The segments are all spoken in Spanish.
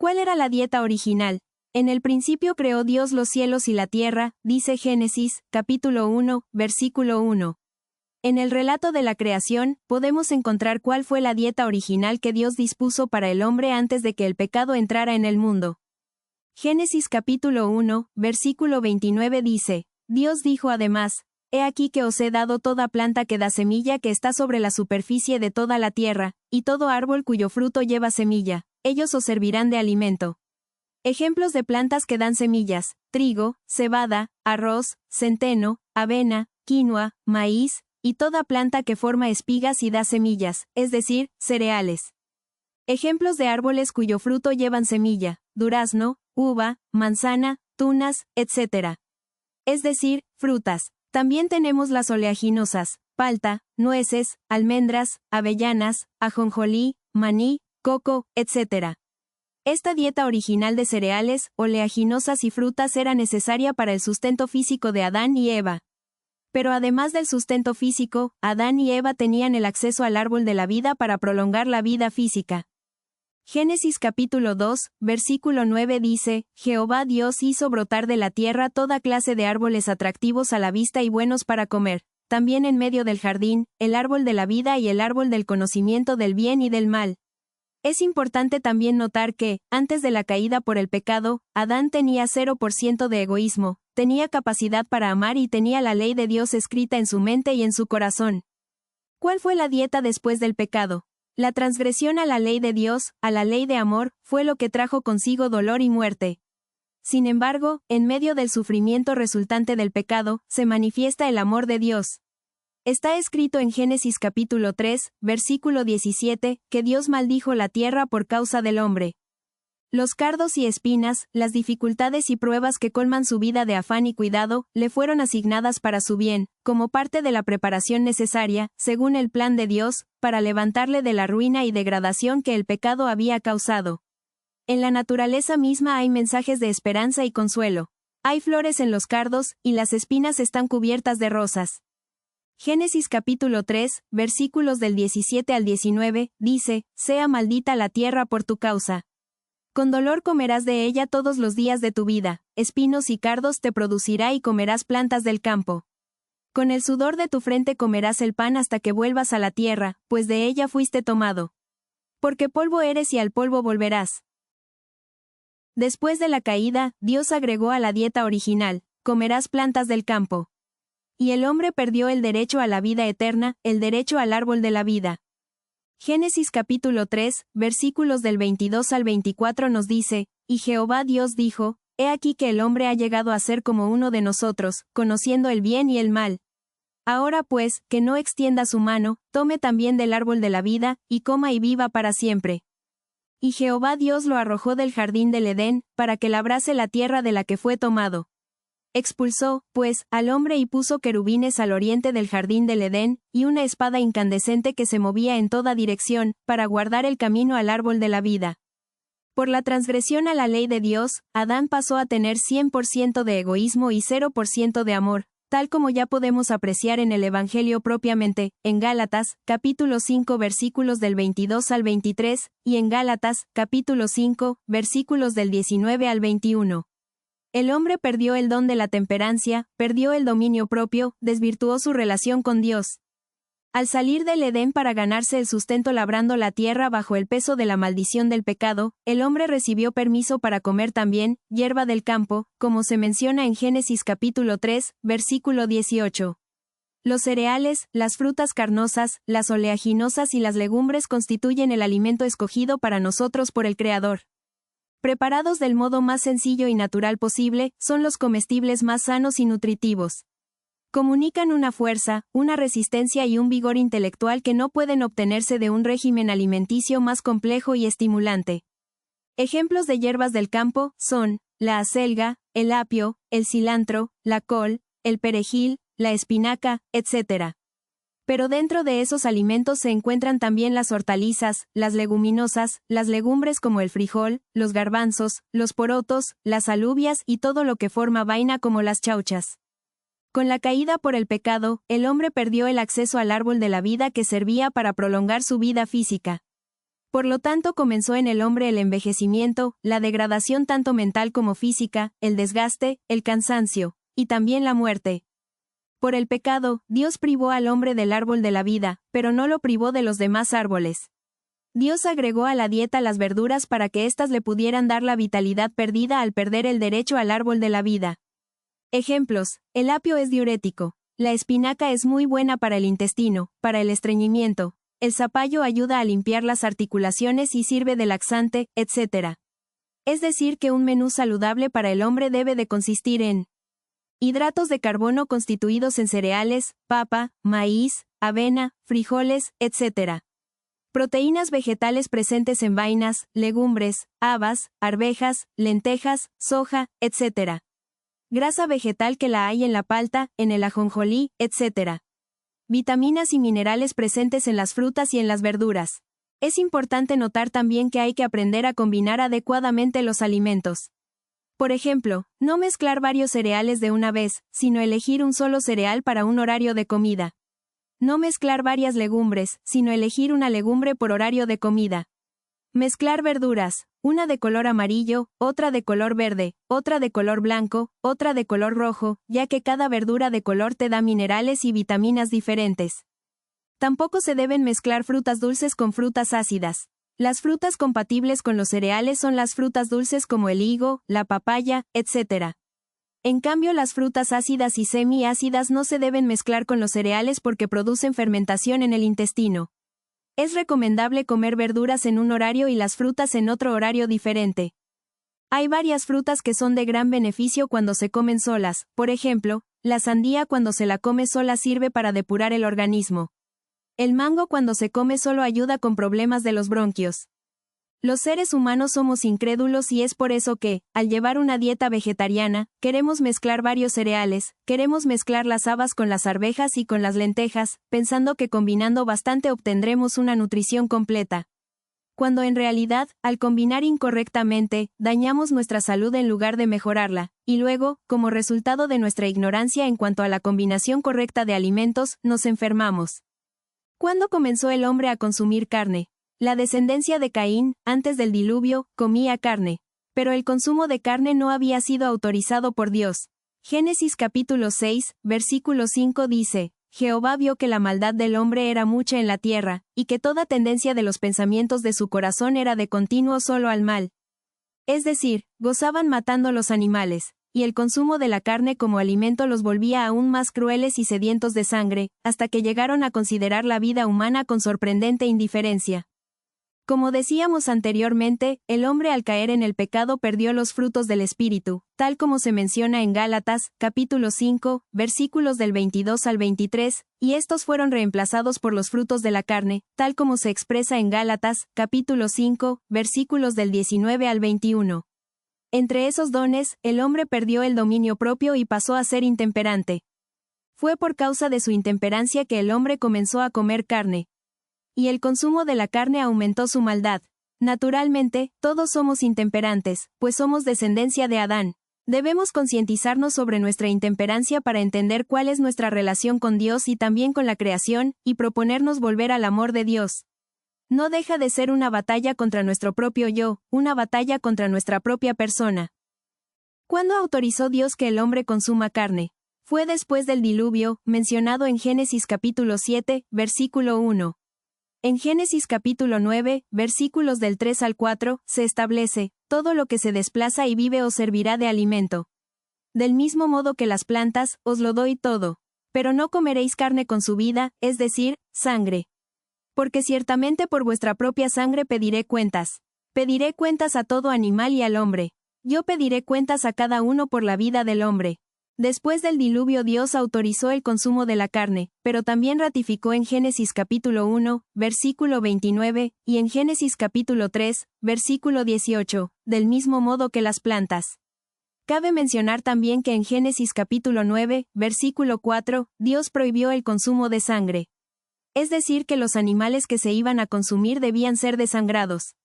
¿Cuál era la dieta original? En el principio creó Dios los cielos y la tierra, dice Génesis, capítulo 1, versículo 1. En el relato de la creación, podemos encontrar cuál fue la dieta original que Dios dispuso para el hombre antes de que el pecado entrara en el mundo. Génesis capítulo 1, versículo 29 dice, Dios dijo además, He aquí que os he dado toda planta que da semilla que está sobre la superficie de toda la tierra, y todo árbol cuyo fruto lleva semilla, ellos os servirán de alimento. Ejemplos de plantas que dan semillas: trigo, cebada, arroz, centeno, avena, quinoa, maíz, y toda planta que forma espigas y da semillas, es decir, cereales. Ejemplos de árboles cuyo fruto llevan semilla: durazno, uva, manzana, tunas, etc. Es decir, frutas. También tenemos las oleaginosas: palta, nueces, almendras, avellanas, ajonjolí, maní, coco, etc. Esta dieta original de cereales, oleaginosas y frutas era necesaria para el sustento físico de Adán y Eva. Pero además del sustento físico, Adán y Eva tenían el acceso al árbol de la vida para prolongar la vida física. Génesis capítulo 2, versículo 9 dice, Jehová Dios hizo brotar de la tierra toda clase de árboles atractivos a la vista y buenos para comer, también en medio del jardín, el árbol de la vida y el árbol del conocimiento del bien y del mal. Es importante también notar que, antes de la caída por el pecado, Adán tenía 0% de egoísmo, tenía capacidad para amar y tenía la ley de Dios escrita en su mente y en su corazón. ¿Cuál fue la dieta después del pecado? La transgresión a la ley de Dios, a la ley de amor, fue lo que trajo consigo dolor y muerte. Sin embargo, en medio del sufrimiento resultante del pecado, se manifiesta el amor de Dios. Está escrito en Génesis capítulo 3, versículo 17, que Dios maldijo la tierra por causa del hombre. Los cardos y espinas, las dificultades y pruebas que colman su vida de afán y cuidado, le fueron asignadas para su bien, como parte de la preparación necesaria, según el plan de Dios, para levantarle de la ruina y degradación que el pecado había causado. En la naturaleza misma hay mensajes de esperanza y consuelo. Hay flores en los cardos, y las espinas están cubiertas de rosas. Génesis capítulo 3, versículos del 17 al 19, dice, Sea maldita la tierra por tu causa. Con dolor comerás de ella todos los días de tu vida, espinos y cardos te producirá y comerás plantas del campo. Con el sudor de tu frente comerás el pan hasta que vuelvas a la tierra, pues de ella fuiste tomado. Porque polvo eres y al polvo volverás. Después de la caída, Dios agregó a la dieta original, comerás plantas del campo. Y el hombre perdió el derecho a la vida eterna, el derecho al árbol de la vida. Génesis capítulo 3, versículos del 22 al 24 nos dice, Y Jehová Dios dijo, He aquí que el hombre ha llegado a ser como uno de nosotros, conociendo el bien y el mal. Ahora pues, que no extienda su mano, tome también del árbol de la vida, y coma y viva para siempre. Y Jehová Dios lo arrojó del jardín del Edén, para que labrase la tierra de la que fue tomado. Expulsó, pues, al hombre y puso querubines al oriente del jardín del Edén, y una espada incandescente que se movía en toda dirección, para guardar el camino al árbol de la vida. Por la transgresión a la ley de Dios, Adán pasó a tener 100% de egoísmo y 0% de amor, tal como ya podemos apreciar en el Evangelio propiamente, en Gálatas, capítulo 5 versículos del 22 al 23, y en Gálatas, capítulo 5, versículos del 19 al 21. El hombre perdió el don de la temperancia, perdió el dominio propio, desvirtuó su relación con Dios. Al salir del Edén para ganarse el sustento labrando la tierra bajo el peso de la maldición del pecado, el hombre recibió permiso para comer también hierba del campo, como se menciona en Génesis capítulo 3, versículo 18. Los cereales, las frutas carnosas, las oleaginosas y las legumbres constituyen el alimento escogido para nosotros por el Creador. Preparados del modo más sencillo y natural posible, son los comestibles más sanos y nutritivos. Comunican una fuerza, una resistencia y un vigor intelectual que no pueden obtenerse de un régimen alimenticio más complejo y estimulante. Ejemplos de hierbas del campo son la acelga, el apio, el cilantro, la col, el perejil, la espinaca, etc. Pero dentro de esos alimentos se encuentran también las hortalizas, las leguminosas, las legumbres como el frijol, los garbanzos, los porotos, las alubias y todo lo que forma vaina como las chauchas. Con la caída por el pecado, el hombre perdió el acceso al árbol de la vida que servía para prolongar su vida física. Por lo tanto comenzó en el hombre el envejecimiento, la degradación tanto mental como física, el desgaste, el cansancio, y también la muerte. Por el pecado, Dios privó al hombre del árbol de la vida, pero no lo privó de los demás árboles. Dios agregó a la dieta las verduras para que éstas le pudieran dar la vitalidad perdida al perder el derecho al árbol de la vida. Ejemplos: el apio es diurético. La espinaca es muy buena para el intestino, para el estreñimiento. El zapallo ayuda a limpiar las articulaciones y sirve de laxante, etc. Es decir que un menú saludable para el hombre debe de consistir en hidratos de carbono constituidos en cereales, papa, maíz, avena, frijoles, etc. Proteínas vegetales presentes en vainas, legumbres, habas, arvejas, lentejas, soja, etc. Grasa vegetal que la hay en la palta, en el ajonjolí, etc. Vitaminas y minerales presentes en las frutas y en las verduras. Es importante notar también que hay que aprender a combinar adecuadamente los alimentos. Por ejemplo, no mezclar varios cereales de una vez, sino elegir un solo cereal para un horario de comida. No mezclar varias legumbres, sino elegir una legumbre por horario de comida. Mezclar verduras, una de color amarillo, otra de color verde, otra de color blanco, otra de color rojo, ya que cada verdura de color te da minerales y vitaminas diferentes. Tampoco se deben mezclar frutas dulces con frutas ácidas. Las frutas compatibles con los cereales son las frutas dulces como el higo, la papaya, etc. En cambio, las frutas ácidas y semi-ácidas no se deben mezclar con los cereales porque producen fermentación en el intestino. Es recomendable comer verduras en un horario y las frutas en otro horario diferente. Hay varias frutas que son de gran beneficio cuando se comen solas, por ejemplo, la sandía cuando se la come sola sirve para depurar el organismo. El mango cuando se come solo ayuda con problemas de los bronquios. Los seres humanos somos incrédulos y es por eso que, al llevar una dieta vegetariana, queremos mezclar varios cereales, queremos mezclar las habas con las arvejas y con las lentejas, pensando que combinando bastante obtendremos una nutrición completa. Cuando en realidad, al combinar incorrectamente, dañamos nuestra salud en lugar de mejorarla, y luego, como resultado de nuestra ignorancia en cuanto a la combinación correcta de alimentos, nos enfermamos. ¿Cuándo comenzó el hombre a consumir carne? La descendencia de Caín, antes del diluvio, comía carne. Pero el consumo de carne no había sido autorizado por Dios. Génesis capítulo 6, versículo 5 dice: Jehová vio que la maldad del hombre era mucha en la tierra, y que toda tendencia de los pensamientos de su corazón era de continuo solo al mal. Es decir, gozaban matando los animales, y el consumo de la carne como alimento los volvía aún más crueles y sedientos de sangre, hasta que llegaron a considerar la vida humana con sorprendente indiferencia. Como decíamos anteriormente, el hombre al caer en el pecado perdió los frutos del Espíritu, tal como se menciona en Gálatas, capítulo 5, versículos del 22 al 23, y estos fueron reemplazados por los frutos de la carne, tal como se expresa en Gálatas, capítulo 5, versículos del 19 al 21. Entre esos dones, el hombre perdió el dominio propio y pasó a ser intemperante. Fue por causa de su intemperancia que el hombre comenzó a comer carne. Y el consumo de la carne aumentó su maldad. Naturalmente, todos somos intemperantes, pues somos descendencia de Adán. Debemos concientizarnos sobre nuestra intemperancia para entender cuál es nuestra relación con Dios y también con la creación, y proponernos volver al amor de Dios. No deja de ser una batalla contra nuestro propio yo, una batalla contra nuestra propia persona. ¿Cuándo autorizó Dios que el hombre consuma carne? Fue después del diluvio, mencionado en Génesis capítulo 7, versículo 1. En Génesis capítulo 9, versículos del 3 al 4, se establece: todo lo que se desplaza y vive os servirá de alimento. Del mismo modo que las plantas, os lo doy todo. Pero no comeréis carne con su vida, es decir, sangre. Porque ciertamente por vuestra propia sangre pediré cuentas. Pediré cuentas a todo animal y al hombre. Yo pediré cuentas a cada uno por la vida del hombre. Después del diluvio Dios autorizó el consumo de la carne, pero también ratificó en Génesis capítulo 1, versículo 29, y en Génesis capítulo 3, versículo 18, del mismo modo que las plantas. Cabe mencionar también que en Génesis capítulo 9, versículo 4, Dios prohibió el consumo de sangre. Es decir que los animales que se iban a consumir debían ser desangrados.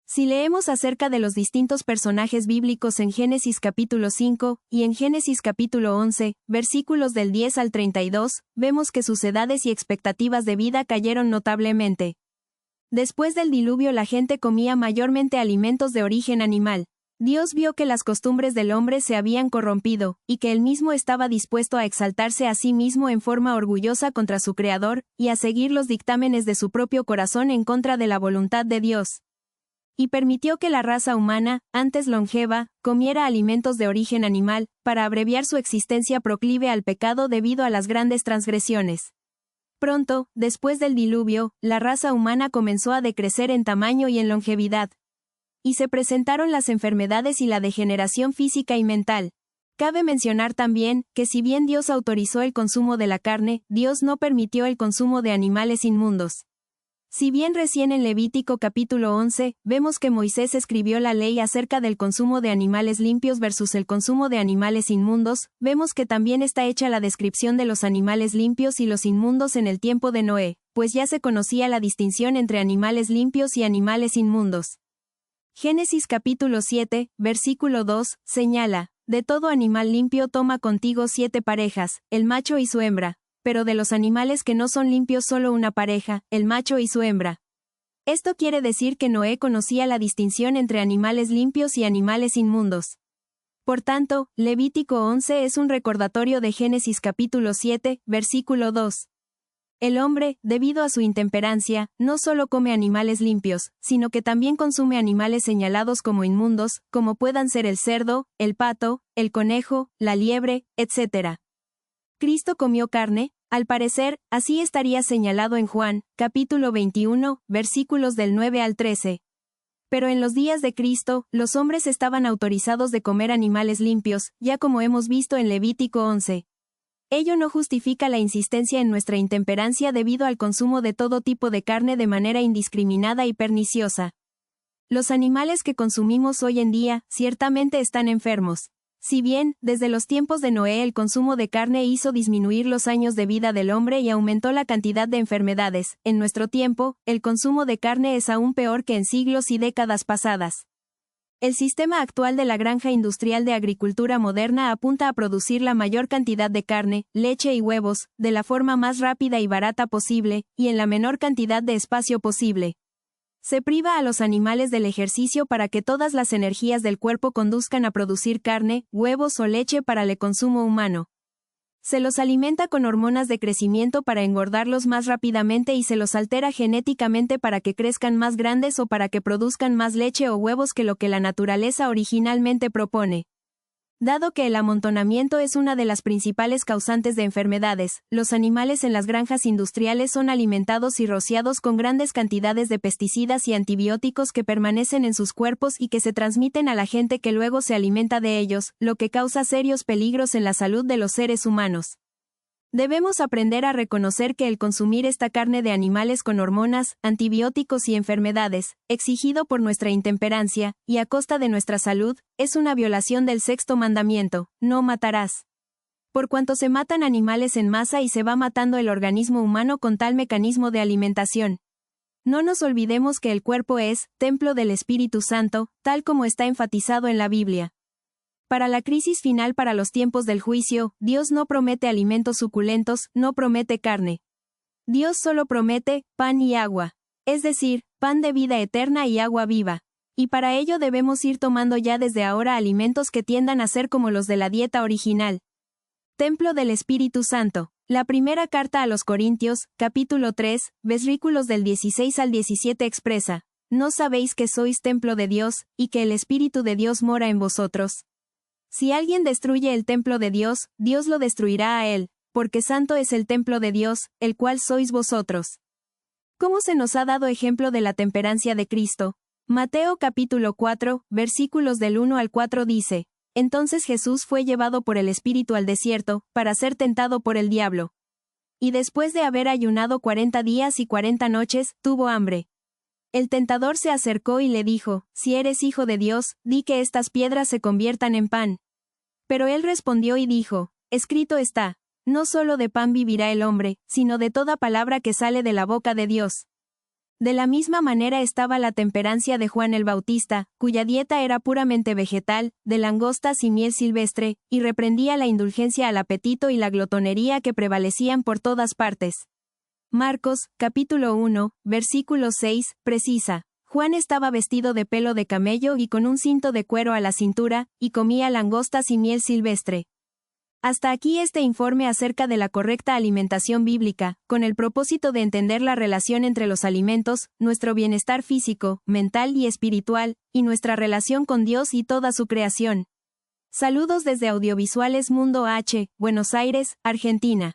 Si leemos acerca de los distintos personajes bíblicos en Génesis capítulo 5, y en Génesis capítulo 11, versículos del 10 al 32, vemos que sus edades y expectativas de vida cayeron notablemente. Después del diluvio la gente comía mayormente alimentos de origen animal. Dios vio que las costumbres del hombre se habían corrompido, y que él mismo estaba dispuesto a exaltarse a sí mismo en forma orgullosa contra su Creador, y a seguir los dictámenes de su propio corazón en contra de la voluntad de Dios. Y permitió que la raza humana, antes longeva, comiera alimentos de origen animal, para abreviar su existencia proclive al pecado debido a las grandes transgresiones. Pronto, después del diluvio, la raza humana comenzó a decrecer en tamaño y en longevidad. Y se presentaron las enfermedades y la degeneración física y mental. Cabe mencionar también, que si bien Dios autorizó el consumo de la carne, Dios no permitió el consumo de animales inmundos. Si bien recién en Levítico capítulo 11, vemos que Moisés escribió la ley acerca del consumo de animales limpios versus el consumo de animales inmundos, vemos que también está hecha la descripción de los animales limpios y los inmundos en el tiempo de Noé, pues ya se conocía la distinción entre animales limpios y animales inmundos. Génesis capítulo 7, versículo 2, señala, de todo animal limpio toma contigo 7 parejas, el macho y su hembra, pero de los animales que no son limpios solo una pareja, el macho y su hembra. Esto quiere decir que Noé conocía la distinción entre animales limpios y animales inmundos. Por tanto, Levítico 11 es un recordatorio de Génesis capítulo 7, versículo 2. El hombre, debido a su intemperancia, no solo come animales limpios, sino que también consume animales señalados como inmundos, como puedan ser el cerdo, el pato, el conejo, la liebre, etc. ¿Cristo comió carne? Al parecer, así estaría señalado en Juan, capítulo 21, versículos del 9 al 13. Pero en los días de Cristo, los hombres estaban autorizados de comer animales limpios, ya como hemos visto en Levítico 11. Ello no justifica la insistencia en nuestra intemperancia debido al consumo de todo tipo de carne de manera indiscriminada y perniciosa. Los animales que consumimos hoy en día, ciertamente están enfermos. Si bien, desde los tiempos de Noé el consumo de carne hizo disminuir los años de vida del hombre y aumentó la cantidad de enfermedades, en nuestro tiempo, el consumo de carne es aún peor que en siglos y décadas pasadas. El sistema actual de la granja industrial de agricultura moderna apunta a producir la mayor cantidad de carne, leche y huevos, de la forma más rápida y barata posible, y en la menor cantidad de espacio posible. Se priva a los animales del ejercicio para que todas las energías del cuerpo conduzcan a producir carne, huevos o leche para el consumo humano. Se los alimenta con hormonas de crecimiento para engordarlos más rápidamente y se los altera genéticamente para que crezcan más grandes o para que produzcan más leche o huevos que lo que la naturaleza originalmente propone. Dado que el amontonamiento es una de las principales causantes de enfermedades, los animales en las granjas industriales son alimentados y rociados con grandes cantidades de pesticidas y antibióticos que permanecen en sus cuerpos y que se transmiten a la gente que luego se alimenta de ellos, lo que causa serios peligros en la salud de los seres humanos. Debemos aprender a reconocer que el consumir esta carne de animales con hormonas, antibióticos y enfermedades, exigido por nuestra intemperancia, y a costa de nuestra salud, es una violación del sexto mandamiento, no matarás. Por cuanto se matan animales en masa y se va matando el organismo humano con tal mecanismo de alimentación. No nos olvidemos que el cuerpo es, templo del Espíritu Santo, tal como está enfatizado en la Biblia. Para la crisis final para los tiempos del juicio, Dios no promete alimentos suculentos, no promete carne. Dios solo promete pan y agua, es decir, pan de vida eterna y agua viva. Y para ello debemos ir tomando ya desde ahora alimentos que tiendan a ser como los de la dieta original. Templo del Espíritu Santo. La primera carta a los Corintios, capítulo 3, versículos del 16 al 17 expresa: ¿No sabéis que sois templo de Dios, y que el Espíritu de Dios mora en vosotros? Si alguien destruye el templo de Dios, Dios lo destruirá a él, porque santo es el templo de Dios, el cual sois vosotros. ¿Cómo se nos ha dado ejemplo de la temperancia de Cristo? Mateo capítulo 4, versículos del 1 al 4 dice: Entonces Jesús fue llevado por el Espíritu al desierto, para ser tentado por el diablo. Y después de haber ayunado 40 días y 40 noches, tuvo hambre. El tentador se acercó y le dijo: Si eres hijo de Dios, di que estas piedras se conviertan en pan. Pero él respondió y dijo: Escrito está, no solo de pan vivirá el hombre, sino de toda palabra que sale de la boca de Dios. De la misma manera estaba la temperancia de Juan el Bautista, cuya dieta era puramente vegetal, de langostas y miel silvestre, y reprendía la indulgencia al apetito y la glotonería que prevalecían por todas partes. Marcos, capítulo 1, versículo 6, precisa. Juan estaba vestido de pelo de camello y con un cinto de cuero a la cintura, y comía langostas y miel silvestre. Hasta aquí este informe acerca de la correcta alimentación bíblica, con el propósito de entender la relación entre los alimentos, nuestro bienestar físico, mental y espiritual, y nuestra relación con Dios y toda su creación. Saludos desde Audiovisuales Mundo H, Buenos Aires, Argentina.